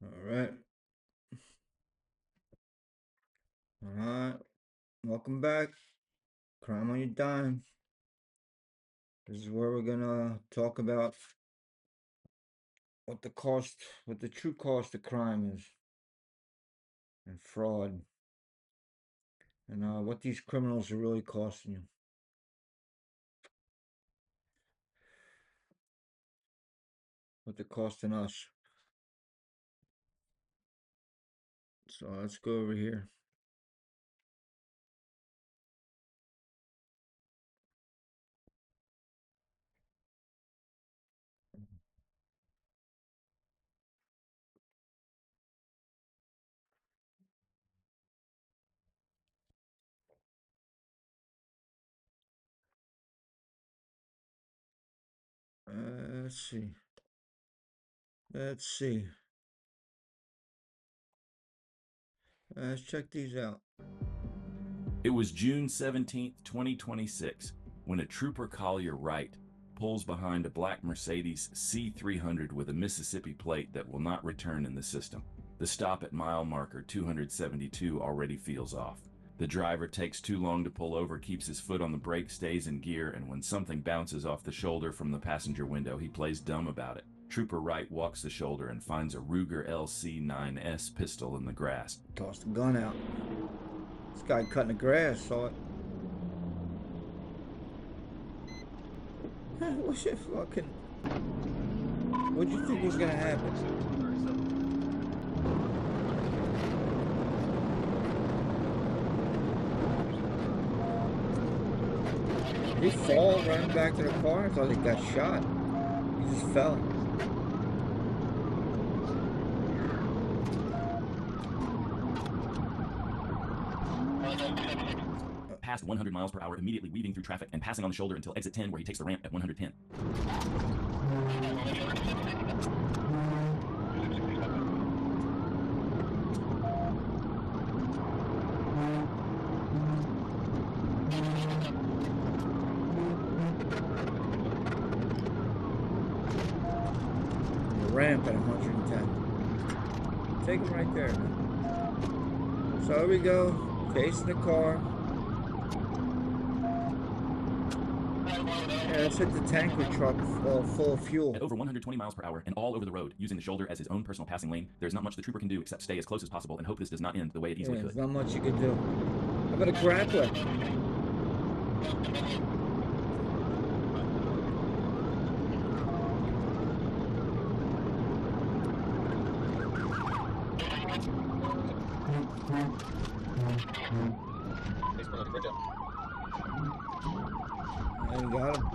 All right. All right. Welcome back. Crime on your dime. This is where we're gonna talk about what the true cost of crime is, and fraud, and what these criminals are really costing you, what they're costing us. So let's go over here. Let's see. Let's see. Let's check these out. It was June 17th, 2026, when a Trooper Collier Wright pulls behind a black Mercedes C300 with a Mississippi plate that will not return in the system. The stop at mile marker 272 already feels off. The driver takes too long to pull over, keeps his foot on the brake, stays in gear, and when something bounces off the shoulder from the passenger window, he plays dumb about it. Trooper Wright walks the shoulder and finds a Ruger LC9S pistol in the grass. Toss the gun out. This guy cutting the grass saw it. What's your fucking? What'd you think was gonna happen? Did he fall running back to the car? I thought he got shot. He just fell. Past 100 miles per hour, immediately weaving through traffic and passing on the shoulder until exit 10, where he takes the ramp at 110. The ramp at 110. Take him right there. So here we go. Facing the car. Yeah, let's hit the tanker truck full of fuel. At over 120 miles per hour and all over the road, using the shoulder as his own personal passing lane, there's not much the trooper can do except stay as close as possible and hope this does not end the way it easily Yeah, could. there's not much you can do. How about a grappler? I got him.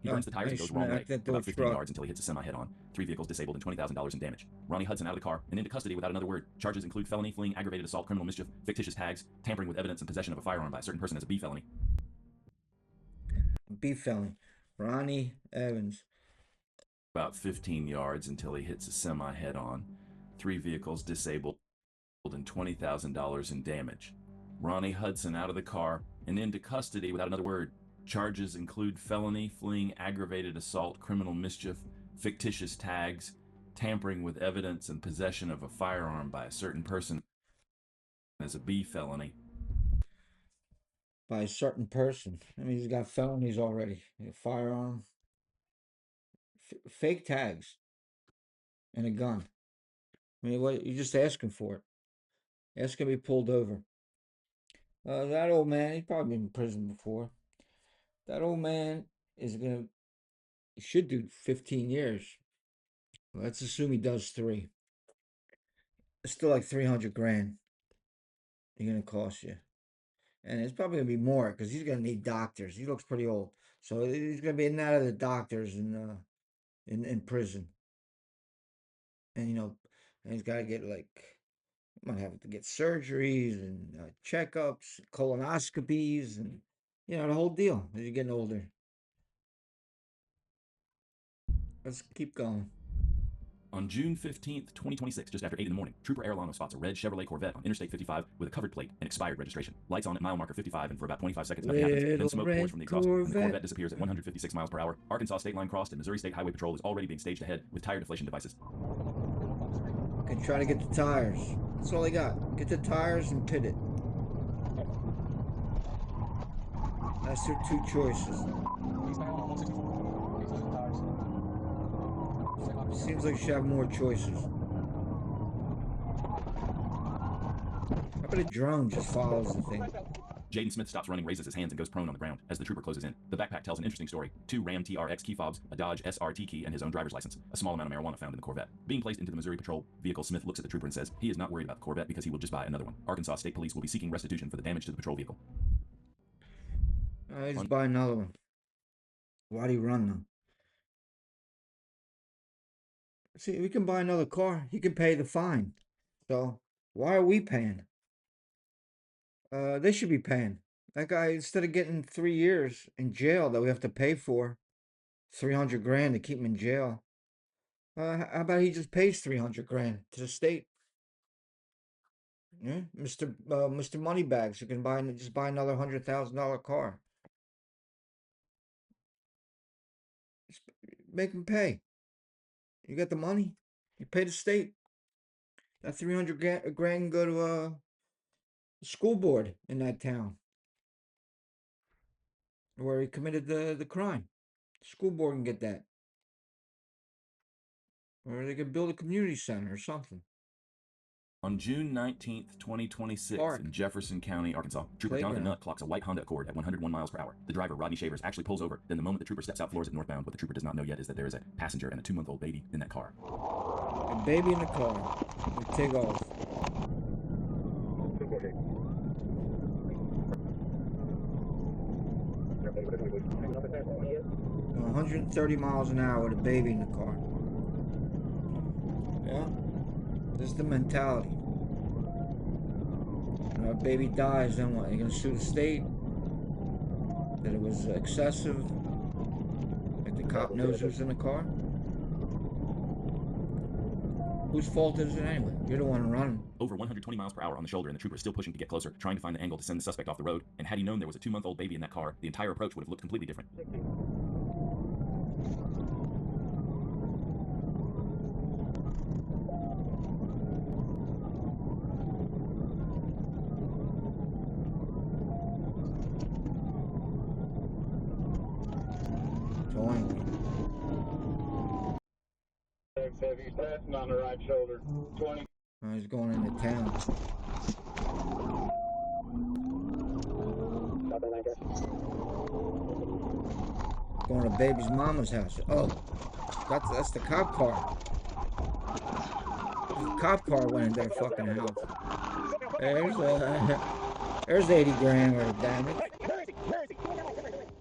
He burns the tires and goes wrong way, Smacked into a about 15 truck. yards until he hits a semi head-on. 3 vehicles disabled and $20,000 in damage. Ronnie Hudson out of the car and into custody without another word. Charges include felony, fleeing, aggravated assault, criminal mischief, fictitious tags, tampering with evidence, and possession of a firearm by a certain person as a B felony. B felony. Ronnie Evans. About 15 yards until he hits a semi head-on. 3 vehicles disabled and $20,000 in damage. Ronnie Hudson out of the car and into custody without another word. Charges include felony, fleeing, aggravated assault, criminal mischief, fictitious tags, tampering with evidence, and possession of a firearm by a certain person as a B felony. By a certain person. I mean, he's got felonies already. A firearm, fake tags, and a gun. I mean, what you're just asking for it. Asking to be pulled over. That old man, he's probably been in prison before. That old man should do 15 years. Let's assume he does 3. It's still like 300 grand. You're gonna cost you, and it's probably gonna be more because he's gonna need doctors. He looks pretty old, so he's gonna be in and out of the doctors in prison, and and he's gotta get might have to get surgeries and checkups, colonoscopies, and the whole deal as you're getting older. Let's keep going. On June 15th, 2026, just after 8 in the morning, Trooper Arellano spots a red Chevrolet Corvette on Interstate 55 with a covered plate and expired registration. Lights on at mile marker 55, and for about 25 seconds, nothing happens. Then Little smoke red pours from the exhaust, and the Corvette. Corvette disappears at 156 miles per hour. Arkansas state line crossed, and Missouri State Highway Patrol is already being staged ahead with tire deflation devices. can try to get the tires. That's all I got. Get the tires and pit it. That's their two choices. Seems like you should have more choices. How about a drone just follows the thing? Jaden Smith stops running, raises his hands, and goes prone on the ground as the trooper closes in. The backpack tells an interesting story. 2 Ram TRX key fobs, a Dodge SRT key, and his own driver's license. A small amount of marijuana found in the Corvette. Being placed into the Missouri Patrol vehicle, Smith looks at the trooper and says he is not worried about the Corvette because he will just buy another one. Arkansas State Police will be seeking restitution for the damage to the patrol vehicle. Just buy another one. Why'd he run though? See, we can buy another car. He can pay the fine. So why are we paying? They should be paying. That guy, instead of getting 3 years in jail that we have to pay for, 300 grand to keep him in jail. How about he just pays 300 grand to the state? Yeah, Mr. Moneybags, you can just buy another $100,000 car. Just make him pay. You got the money, you pay the state. That 300 grand can go to a school board in that town where he committed the crime. School board can get that. Or they could build a community center or something. On June 19th, 2026, Park. in Jefferson County, Arkansas, Trooper Jonathan Nutt clocks a white Honda Accord at 101 miles per hour. The driver, Rodney Shavers, actually pulls over. Then the moment the trooper steps out, floors it northbound. What the trooper does not know yet is that there is a passenger and a 2-month-old baby in that car. A baby in the car. We take off. 130 miles an hour with a baby in the car. Yeah, this is the mentality. When a baby dies, then what? You're gonna sue the state that it was excessive? Like the cop knows who's in the car? Whose fault is it anyway? You're the one running. Over 120 miles per hour on the shoulder, and the trooper is still pushing to get closer, trying to find the angle to send the suspect off the road. And had he known there was a 2-month-old baby in that car, the entire approach would have looked completely different. He's passing on the right shoulder. 20. He's going into town. Going to baby's mama's house. Oh, that's the cop car. The cop car went into their fucking house. There's 80 grand worth of damage.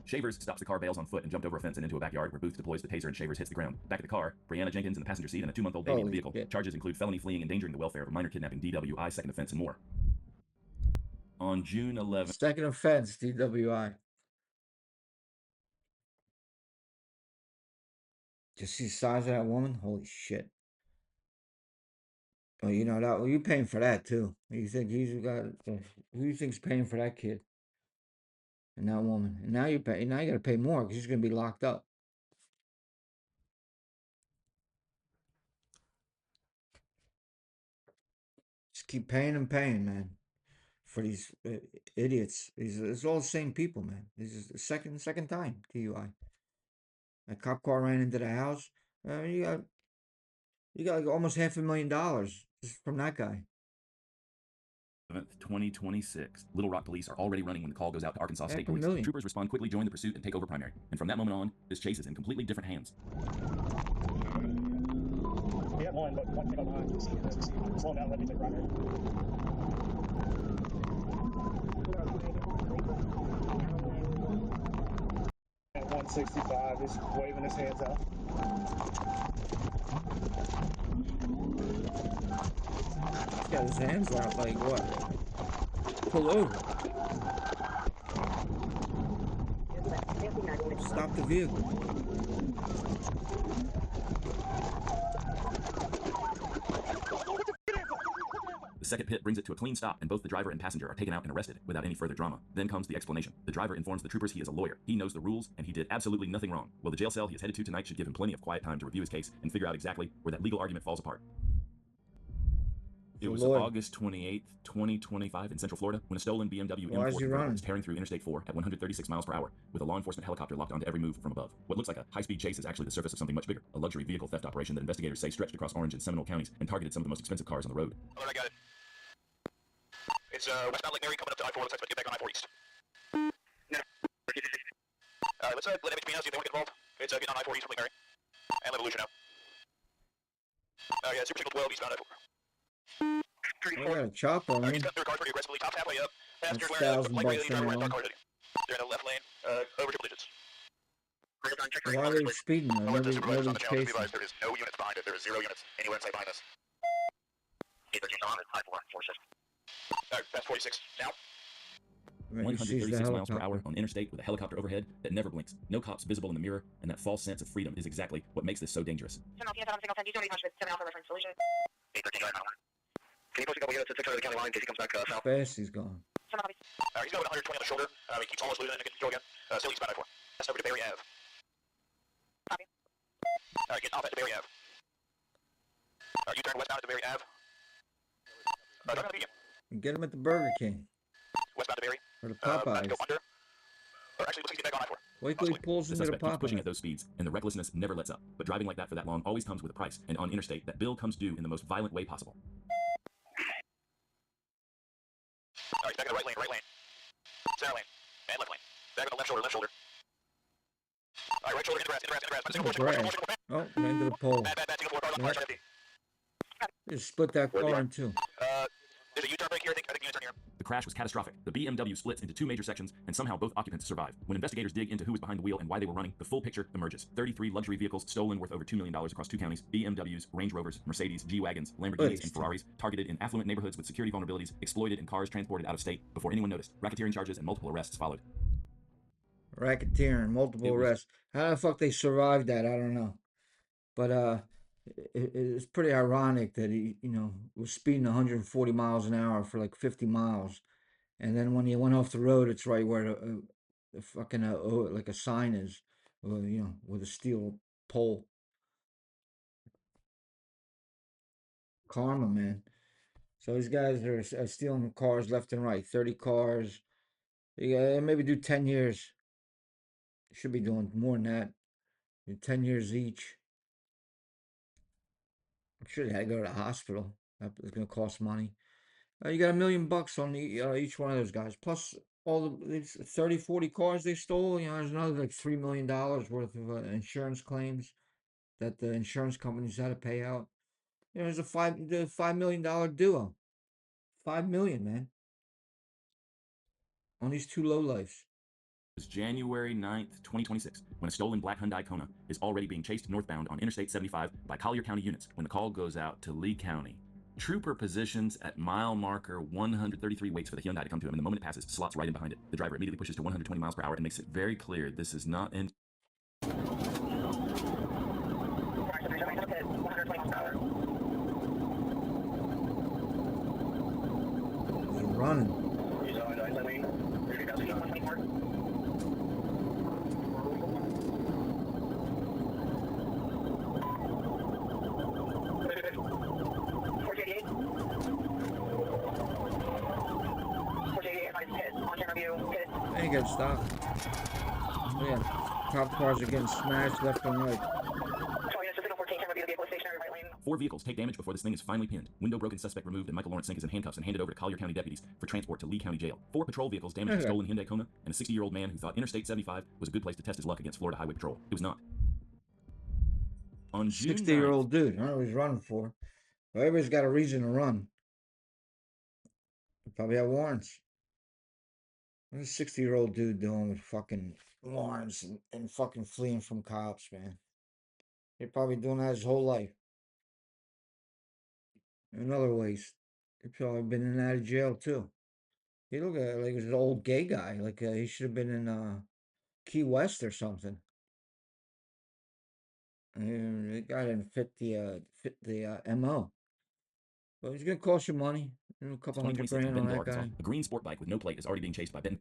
Shavers stops the car, bails on foot, and jumped over a fence and into a backyard where Booth deploys the taser and Shavers hits the ground. Back of the car, Brianna Jenkins in the passenger seat and a 2-month-old baby in the vehicle. Shit. Charges include felony fleeing, endangering the welfare of a minor, kidnapping, DWI, second offense, and more. On June 11th... Second offense, DWI. Just see the size of that woman? Holy shit. Oh, you know that. Well, you're paying for that too. You think he's got? Who do you think's paying for that kid? And that woman. And now you pay. Now you got to pay more because she's gonna be locked up. Just keep paying and paying, man. For these idiots. It's all the same people, man. This is the second time DUI. A cop car ran into the house. You got like almost $500,000 just from that guy. 2026. Little Rock police are already running when the call goes out to Arkansas State Police. $500,000. Troopers respond quickly, join the pursuit, and take over primary. And from that moment on, this chase is in completely different hands. We have one, but one behind. Slow down, let me take primary. 165, he's waving his hands out. He's got his hands out like what? Pull over. Stop the vehicle. The second pit brings it to a clean stop, and both the driver and passenger are taken out and arrested without any further drama. Then comes the explanation. The driver informs the troopers he is a lawyer. He knows the rules, and he did absolutely nothing wrong. Well, the jail cell he is headed to tonight should give him plenty of quiet time to review his case and figure out exactly where that legal argument falls apart. It was Lord. August 28th, 2025 in Central Florida when a stolen BMW Why is M4 he convertible running? was tearing through Interstate 4 at 136 miles per hour with a law enforcement helicopter locked onto every move from above. What looks like a high-speed chase is actually the surface of something much bigger, a luxury vehicle theft operation that investigators say stretched across Orange and Seminole counties and targeted some of the most expensive cars on the road. Alert, I got it. It's westbound Lake Mary coming up to I-4. Looks like it's get back on I-4 east. No. Let's let MHP know, see if they want to get involved. It's getting on I-4 east from Lake Mary. And Evolution now. Yeah, Super Signal 12 eastbound I-4. I got a chopper on He's me. cutting through cars pretty aggressively. Top halfway up. Passengers That's wearing $1,000 light gray bucks driver wearing anyway. dark cars. They're in the left lane. Over triple digits. Why are they speeding? Alert to supervisors on Nobody's the channel. Be chasing. advised, there is no units behind it. There is 0 units anywhere in sight behind us. 813 on it. I-4 46. Past 46 now. Maybe he sees the 136 miles per hour helicopter. on interstate with a helicopter overhead that never blinks, no cops visible in the mirror, and that false sense of freedom is exactly what makes this so dangerous. 7 Alpha reference solution. 813 can you post a couple units at 600 the county line in case he comes back south? Fast he's gone. He's going with 120 on the shoulder. He keeps almost losing it and gets to go again. Still eastbound I-4. That's over to Barry Ave. Copy. Getting off at Barry Ave. You turn westbound at Barry Ave. Drive on the median. Get him at the Burger King Westbound to Barry. or the Go Popeyes. under. Or actually, looks like he's back on I-4. Wait till he pulls The into the suspect keeps pushing Popeyes. at those speeds, and the recklessness never lets up. But driving like that for that long always comes with a price, and on interstate, that bill comes due in the most violent way possible. He's back in the right lane. Center lane. And left lane. Back on the left shoulder. Right shoulder, into grass. Single floor, single floor. Oh, into the pole. Bad, single floor, cars on fire, empty. Just split that car in two. There's a U-turn break here, I think U-turn here. The crash was catastrophic. The BMW splits into two major sections, and somehow both occupants survive. When investigators dig into who was behind the wheel and why they were running, the full picture emerges. 33 luxury vehicles stolen worth over $2 million across 2 counties, BMWs, Range Rovers, Mercedes, G-Wagons, Lamborghinis, and Ferraris, targeted in affluent neighborhoods with security vulnerabilities, exploited in cars transported out of state before anyone noticed. Racketeering charges and multiple arrests followed. Racketeering, multiple arrests. How the fuck they survived that? I don't know. But it's pretty ironic that he, was speeding 140 miles an hour for like 50 miles, and then when he went off the road, it's right where the fucking like a sign is, with a steel pole. Karma, man. So these guys are stealing cars left and right. 30 cars. Yeah, maybe do 10 years. Should be doing more than that. 10 years each. I'm sure they had to go to the hospital. It's going to cost money. You got $1 million on each one of those guys. Plus all these 30, 40 cars they stole. There's another like $3 million worth of insurance claims that the insurance companies had to pay out. There's a $5 million duo. $5 million, man. On these two lowlifes. It was January 9th, 2026, when a stolen black Hyundai Kona is already being chased northbound on Interstate 75 by Collier County units when the call goes out to Lee County. Trooper positions at mile marker 133, waits for the Hyundai to come to him, and the moment it passes, slots right in behind it. The driver immediately pushes to 120 miles per hour and makes it very clear this is not in... He's running. I ain't gonna stop. Oh, yeah, top cars are getting smashed left and right. 4 vehicles take damage before this thing is finally pinned. Window broken, suspect removed, and Michael Lawrence Sink is in handcuffs and handed over to Collier County deputies for transport to Lee County Jail. 4 patrol vehicles damaged a stolen Hyundai Kona, and a 60-year-old man who thought Interstate 75 was a good place to test his luck against Florida Highway Patrol. It was not. On June 60-year-old dude. I don't know what he's running for. Well, everybody's got a reason to run. They probably have warrants. What's a 60-year-old dude doing with fucking warrants and fucking fleeing from cops, man? He's probably doing that his whole life. In other ways, he's probably been in and out of jail too. He looked like he was an old gay guy. Like he should have been in Key West or something. And the guy didn't fit the MO. But he's gonna cost you money. A couple $100 grand on Bentonville, that Arkansas. guy. A green sport bike with no plate is already being chased by Bentonville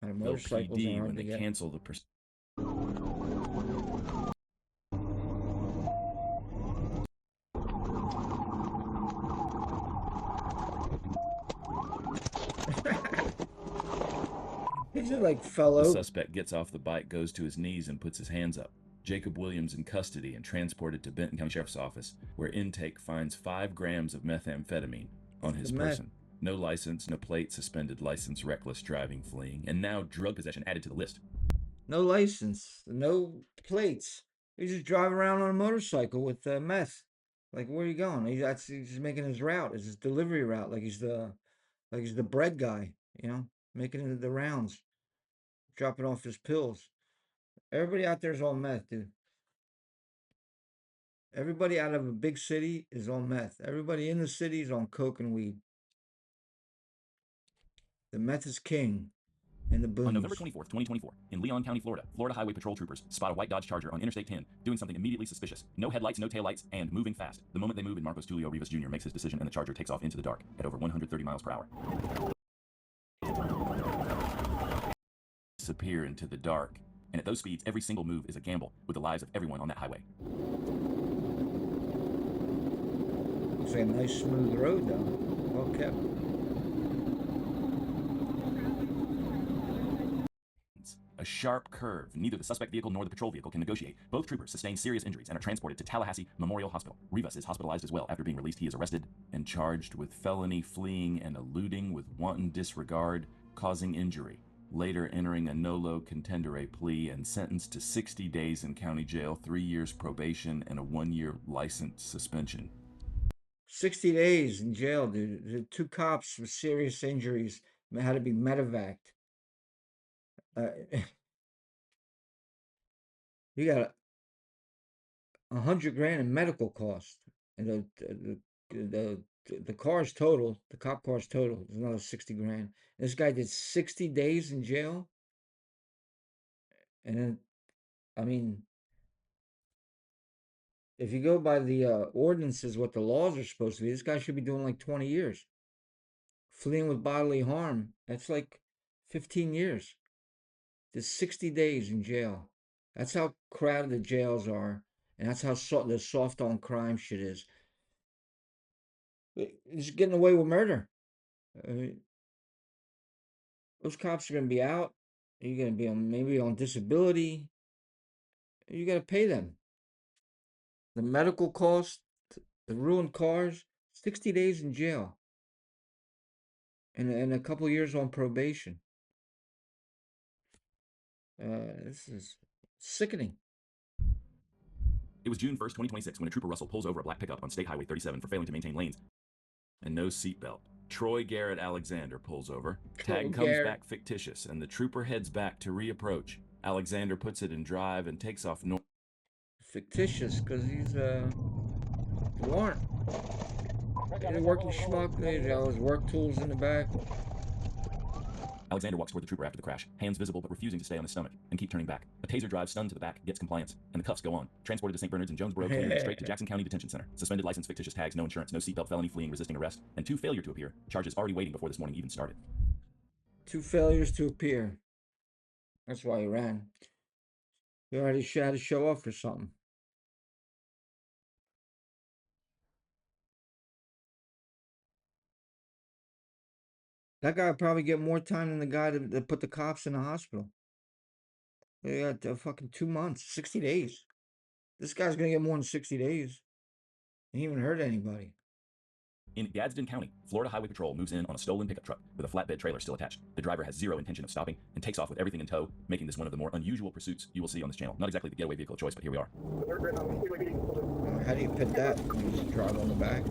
Motorcycles PD are hard when to they get. cancel the Is it like fell The over? suspect gets off the bike, goes to his knees, and puts his hands up. Jacob Williams in custody and transported to Benton County Sheriff's Office, where intake finds 5 grams of methamphetamine on his The meth. person. No license, no plate, suspended license, reckless driving, fleeing, and now drug possession added to the list. No license, no plates. He's just driving around on a motorcycle with meth. Like, where are you going? He's just making his route. It's his delivery route. Like he's the bread guy. You know, making the rounds, dropping off his pills. Everybody out there is on meth, dude. Everybody out of a big city is on meth. Everybody in the city is on coke and weed. The meth is king in the boonies. On November 24th, 2024, in Leon County, Florida, Florida Highway Patrol troopers spot a white Dodge Charger on Interstate 10 doing something immediately suspicious. No headlights, no taillights, and moving fast. The moment they move in, Marcos Tulio Rivas Jr. makes his decision and the Charger takes off into the dark at over 130 miles per hour. Disappear into the dark. And at those speeds, every single move is a gamble with the lives of everyone on that highway. Looks like a nice smooth road though. Well kept. A sharp curve. Neither the suspect vehicle nor the patrol vehicle can negotiate. Both troopers sustain serious injuries and are transported to Tallahassee Memorial Hospital. Rivas is hospitalized as well. After being released, he is arrested and charged with felony fleeing and eluding with wanton disregard, causing injury. Later entering a nolo contendere plea and sentenced to 60 days in county jail, 3 years probation, and a 1-year license suspension. 60 days in jail, dude. The 2 cops with serious injuries had to be medevaced. You got 100 grand in medical cost, and the car's total, the cop car's total is another 60 grand. This guy did 60 days in jail, and then, I mean, if you go by the ordinances, what the laws are supposed to be, this guy should be doing like 20 years. Fleeing with bodily harm, that's like 15 years. There's 60 days in jail. That's how crowded the jails are, and that's how the soft on crime shit is. He's getting away with murder. Those cops are gonna be out. You're gonna be maybe on disability. You gotta pay them. The medical costs, the ruined cars, 60 days in jail, and a couple years on probation. This is sickening. It was June 1st, 2026, when a trooper Russell pulls over a black pickup on State Highway 37 for failing to maintain lanes and no seatbelt. Troy Garrett Alexander pulls over. Tag comes back fictitious, and the trooper heads back to reapproach. Alexander puts it in drive and takes off north. Fictitious, because he's warrant. He's a working schmuck. He got his work tools in the back. Alexander walks toward the trooper after the crash, hands visible but refusing to stay on his stomach, and keep turning back. A taser drive stunned to the back gets compliance, and the cuffs go on. Transported to St. Bernard's and Jonesboro, cleared straight to Jackson County Detention Center. Suspended license, fictitious tags, no insurance, no seatbelt, felony, fleeing, resisting arrest, and 2 failure to appear. Charges already waiting before this morning even started. 2 failures to appear. That's why he ran. He already had to show off for something. That guy would probably get more time than the guy that put the cops in the hospital. They got fucking 2 months, 60 days. This guy's gonna get more than 60 days. He didn't even hurt anybody. In Gadsden County, Florida Highway Patrol moves in on a stolen pickup truck with a flatbed trailer still attached. The driver has zero intention of stopping and takes off with everything in tow, making this one of the more unusual pursuits you will see on this channel. Not exactly the getaway vehicle of choice, but here we are. How do you pit that? You just drive on the back.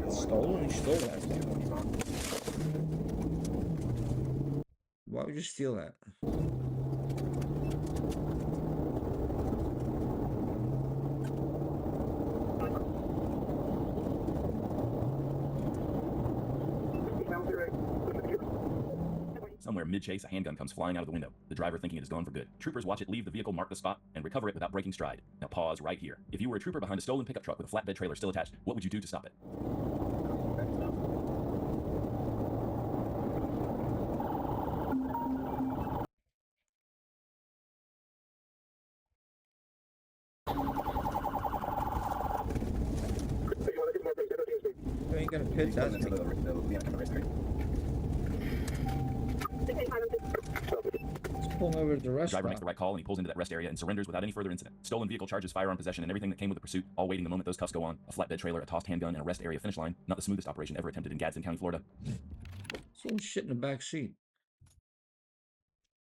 It's stolen? He stole that. Why would you steal that? Somewhere mid-chase, a handgun comes flying out of the window, the driver thinking it is gone for good. Troopers watch it leave the vehicle, mark the spot, and recover it without breaking stride. Now pause right here. If you were a trooper behind a stolen pickup truck with a flatbed trailer still attached, what would you do to stop it? Thank gonna pit. That's good. Let's pull over to the The rest driver makes stop. the right call and he pulls into that rest area and surrenders without any further incident. Stolen vehicle charges, firearm possession, and everything that came with the pursuit, all waiting the moment those cuffs go on. A flatbed trailer, a tossed handgun, and a rest area finish line. Not the smoothest operation ever attempted in Gadsden County, Florida. Seeing shit in the back seat.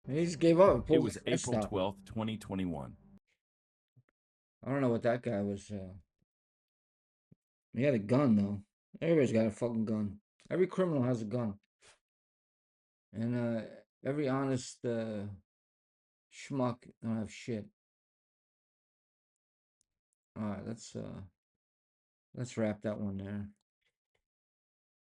And he just gave up and It pulled was the rest April stop. 12th, 2021. I don't know what that guy was. He had a gun though. Everybody's got a fucking gun. Every criminal has a gun. And every honest schmuck don't have shit. All right, let's wrap that one there.